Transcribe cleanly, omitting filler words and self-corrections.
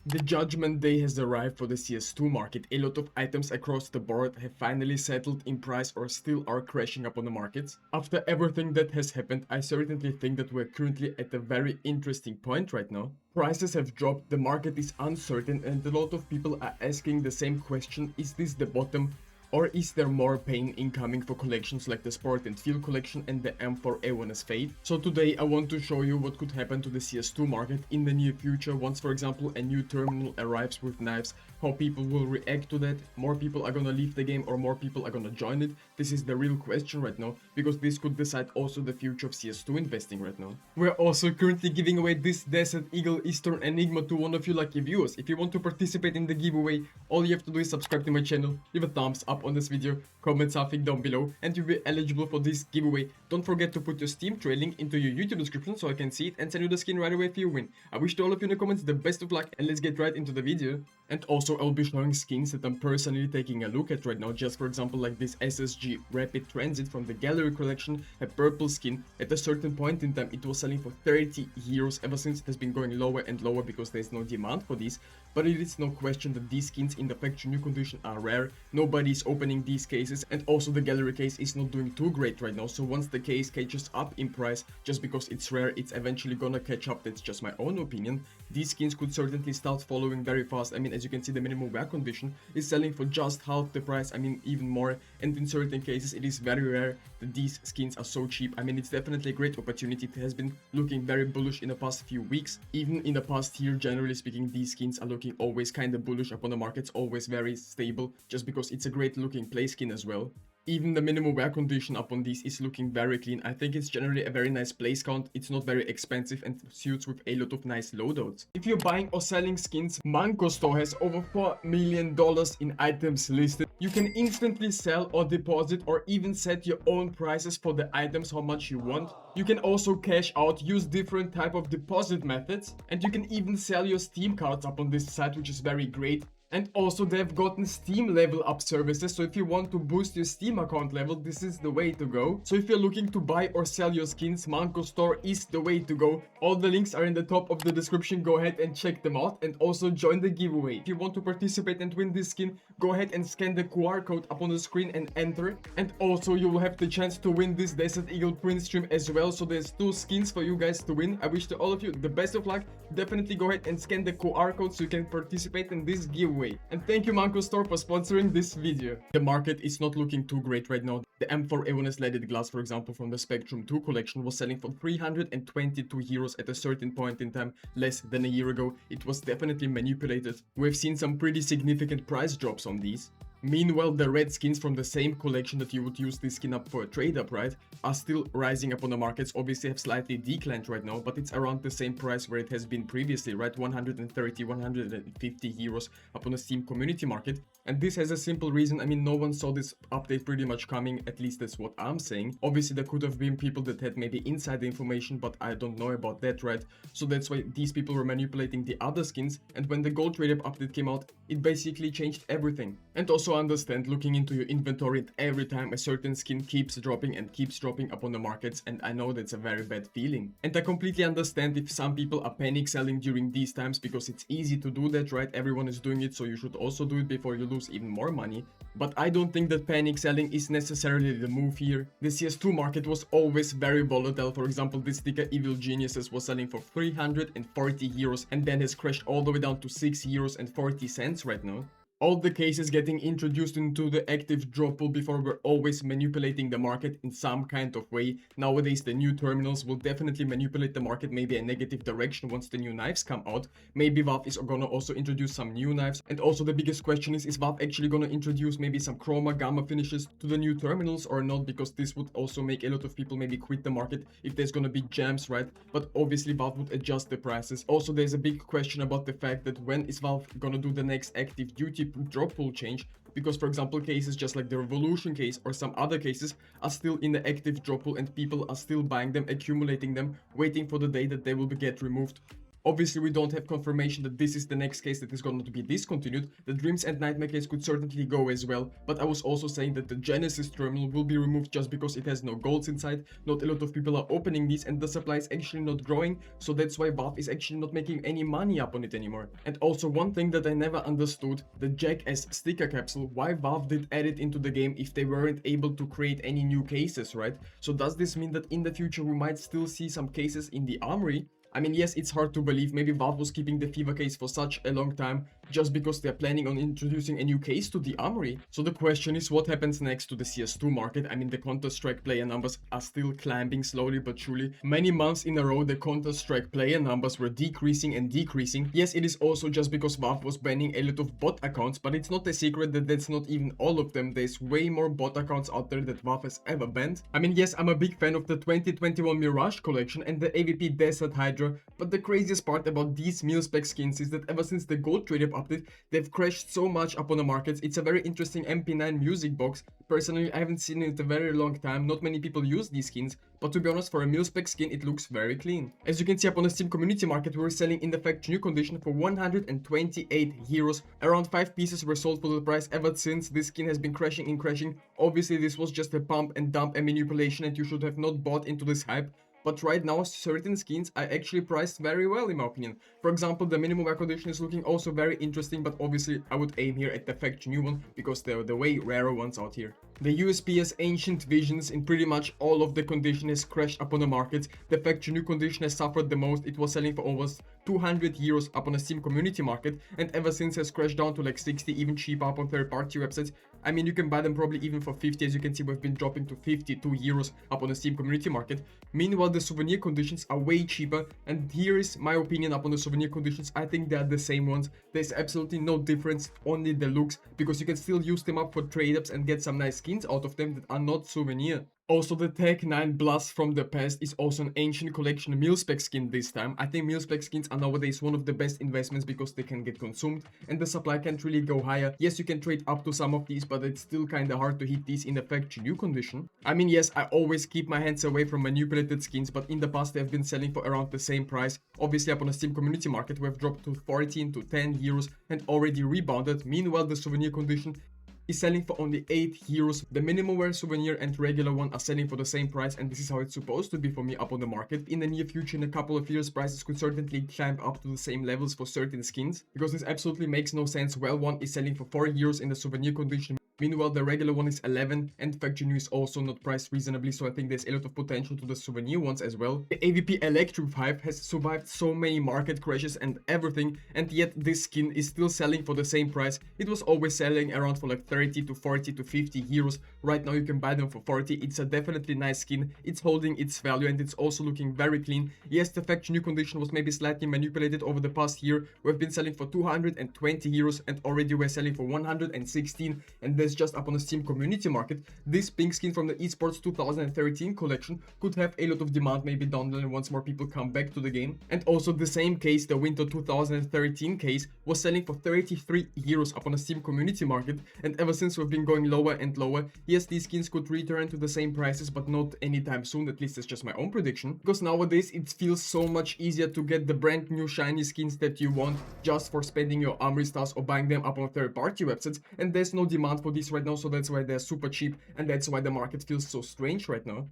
The judgment day has arrived for the CS2 market. A lot of items across the board have finally settled in price or still are crashing up on the markets. After everything that has happened, I certainly think that we're currently at a very interesting point right now. Prices have dropped, the market is uncertain, and a lot of people are asking the same question: is this the bottom? Or is there more pain incoming for collections like the Sport and Field collection and the M4A1-S Fade? So today I want to show you what could happen to the CS2 market in the near future once, for example, a new terminal arrives with knives, how people will react to that, more people are gonna leave the game or more people are gonna join it. This is the real question right now, because this could decide also the future of CS2 investing right now. We're also currently giving away this Desert Eagle Eastern Enigma to one of you lucky viewers. If you want to participate in the giveaway, all you have to do is subscribe to my channel, leave a thumbs up on this video, comment something down below, and you'll be eligible for this giveaway. Don't forget to put your Steam trade link into your YouTube description so I can see it and send you the skin right away if you win. I wish to all of you in the comments the best of luck, and let's get right into the video. And also I'll be showing skins that I'm personally taking a look at right now. Just for example, like this SSG Rapid Transit from the Gallery collection, a purple skin. At a certain point in time it was selling for 30 euros. Ever since it has been going lower and lower because there's no demand for these. But it is no question that these skins in the factory new condition are rare. Nobody's opening these cases, and also the Gallery case is not doing too great right now. So once the case catches up in price, just because it's rare, it's eventually gonna catch up. That's just my own opinion. These skins could certainly start following very fast. I mean, as you can see, the minimum wear condition is selling for just half the price, I mean even more, and in certain cases it is very rare that these skins are so cheap. I mean, it's definitely a great opportunity. It has been looking very bullish in the past few weeks. Even in the past year, generally speaking, these skins are looking always kind of bullish upon the markets, always very stable, just because it's a great looking play skin as well. Even the minimum wear condition upon these is looking very clean. I think it's generally a very nice place count. It's not very expensive and suits with a lot of nice loadouts. If you're buying or selling skins, Manco Store has over $4 million in items listed. You can instantly sell or deposit or even set your own prices for the items, how much you want. You can also cash out, use different type of deposit methods, and you can even sell your Steam cards up on this site, which is very great. And also they've gotten Steam level up services, so if you want to boost your Steam account level, this is the way to go. So if you're looking to buy or sell your skins, Manco Store is the way to go. All the links are in the top of the description, go ahead and check them out, and also join the giveaway. If you want to participate and win this skin, go ahead and scan the QR code up on the screen and enter. And also you will have the chance to win this Desert Eagle Printstream as well, so there's 2 skins for you guys to win. I wish to all of you the best of luck. Definitely go ahead and scan the QR code so you can participate in this giveaway. And thank you Manco Store for sponsoring this video. The market is not looking too great right now. The M4A1-S leaded glass, for example, from the Spectrum 2 collection was selling for 322 euros at a certain point in time, less than a year ago. It was definitely manipulated. We've seen some pretty significant price drops on these. Meanwhile, the red skins from the same collection that you would use this skin up for a trade up, right, are still rising up on the markets. Obviously have slightly declined right now, but it's around the same price where it has been previously, right? 130, 150 euros up on the Steam community market. And this has a simple reason. I mean, no one saw this update pretty much coming, at least that's what I'm saying. Obviously, there could have been people that had maybe insider information, but I don't know about that, right? So that's why these people were manipulating the other skins. And when the gold trade-up update came out, it basically changed everything. And also understand, looking into your inventory, and every time a certain skin keeps dropping and keeps dropping up on the markets, and I know that's a very bad feeling. And I completely understand if some people are panic selling during these times, because it's easy to do that, right? Everyone is doing it, so you should also do it before you lose even more money. But I don't think that panic selling is necessarily the move here. The CS2 market was always very volatile. For example, this sticker Evil Geniuses was selling for 340 euros and then has crashed all the way down to 6 euros and 40 cents right now. All the cases getting introduced into the active drop pool before were always manipulating the market in some kind of way. Nowadays the new terminals will definitely manipulate the market, maybe a negative direction once the new knives come out. Maybe Valve is gonna also introduce some new knives. And also the biggest question is Valve actually gonna introduce maybe some chroma gamma finishes to the new terminals or not, because this would also make a lot of people maybe quit the market if there's gonna be jams, right? But obviously Valve would adjust the prices. Also there's a big question about the fact that when is Valve gonna do the next active duty drop pool change, because for example cases just like the Revolution case or some other cases are still in the active drop pool and people are still buying them, accumulating them, waiting for the day that they will get removed. Obviously, we don't have confirmation that this is the next case that is going to be discontinued. The Dreams and Nightmare case could certainly go as well, but I was also saying that the Genesis terminal will be removed just because it has no golds inside. Not a lot of people are opening these, and the supply is actually not growing, so that's why Valve is actually not making any money up on it anymore. And also one thing that I never understood, the Jackass sticker capsule, why Valve did add it into the game if they weren't able to create any new cases, right? So does this mean that in the future we might still see some cases in the Armory? I mean, yes, it's hard to believe. Maybe Valve was keeping the Fever case for such a long time just because they're planning on introducing a new case to the Armory. So the question is, what happens next to the CS2 market? I mean, the Counter-Strike player numbers are still climbing slowly but surely. Many months in a row, the Counter-Strike player numbers were decreasing and decreasing. Yes, it is also just because Valve was banning a lot of bot accounts, but it's not a secret that that's not even all of them. There's way more bot accounts out there that Valve has ever banned. I mean, yes, I'm a big fan of the 2021 Mirage Collection and the AVP Desert Hydra, but the craziest part about these Milspec skins is that ever since the Gold Trade-up update, they've crashed so much up on the markets. It's a very interesting MP9 music box. Personally, I haven't seen it in a very long time. Not many people use these skins, but to be honest, for a Milspec skin, it looks very clean. As you can see up on the Steam community market, we were selling in the factory new condition for 128 euros. Around 5 pieces were sold for the price ever since. This skin has been crashing and crashing. Obviously, this was just a pump and dump and manipulation, and you should have not bought into this hype. But right now, certain skins are actually priced very well, in my opinion. For example, the minimum wear condition is looking also very interesting, but obviously I would aim here at the factory new one because they're the way rarer ones out here. The USPS Ancient Visions in pretty much all of the condition has crashed upon the market. The factory new condition has suffered the most. It was selling for almost 200 euros up on the Steam community market, and ever since has crashed down to like 60, even cheaper up on third-party websites. I mean, you can buy them probably even for 50. As you can see, we've been dropping to 52 euros up on the Steam community market. Meanwhile, the Souvenir conditions are way cheaper, and here is my opinion up on the Souvenir conditions. I think they are the same ones. There's absolutely no difference, only the looks, because you can still use them up for trade-ups and get some nice skins out of them that are not Souvenir. Also, the Tech 9 Blast from the past is also an Ancient Collection Milspec skin this time. I think Milspec skins are nowadays one of the best investments because they can get consumed and the supply can't really go higher. Yes, you can trade up to some of these, but it's still kinda hard to hit these in the factory new condition. I mean, yes, I always keep my hands away from manipulated skins, but in the past they have been selling for around the same price. Obviously, up on the Steam community market, we have dropped to 14 to 10 euros and already rebounded. Meanwhile, the Souvenir condition is selling for only 8 euros. The minimum wear Souvenir and regular one are selling for the same price, and this is how it's supposed to be for me up on the market. In the near future, in a couple of years, prices could certainly climb up to the same levels for certain skins, because this absolutely makes no sense. Well, one is selling for 4 euros in the Souvenir condition. Meanwhile, the regular one is 11 and factory new is also not priced reasonably, so I think there's a lot of potential to the Souvenir ones as well. The AVP Electric 5 has survived so many market crashes and everything, and yet this skin is still selling for the same price. It was always selling around for like 30 to 40 to 50 euros. Right now you can buy them for 40. It's a definitely nice skin. It's holding its value and it's also looking very clean. Yes, the factory new condition was maybe slightly manipulated over the past year. We've been selling for 220 euros and already we're selling for 116, and that's just up on the Steam community market. This pink skin from the Esports 2013 collection could have a lot of demand maybe down the line once more people come back to the game. And also the same case, the Winter 2013 case, was selling for 33 euros up on the Steam community market, and ever since we've been going lower and lower. Yes, these skins could return to the same prices, but not anytime soon. At least that's just my own prediction, because nowadays it feels so much easier to get the brand new shiny skins that you want just for spending your Armory stars or buying them up on third-party websites, and there's no demand for these right now, so that's why they're super cheap, and that's why the market feels so strange right now.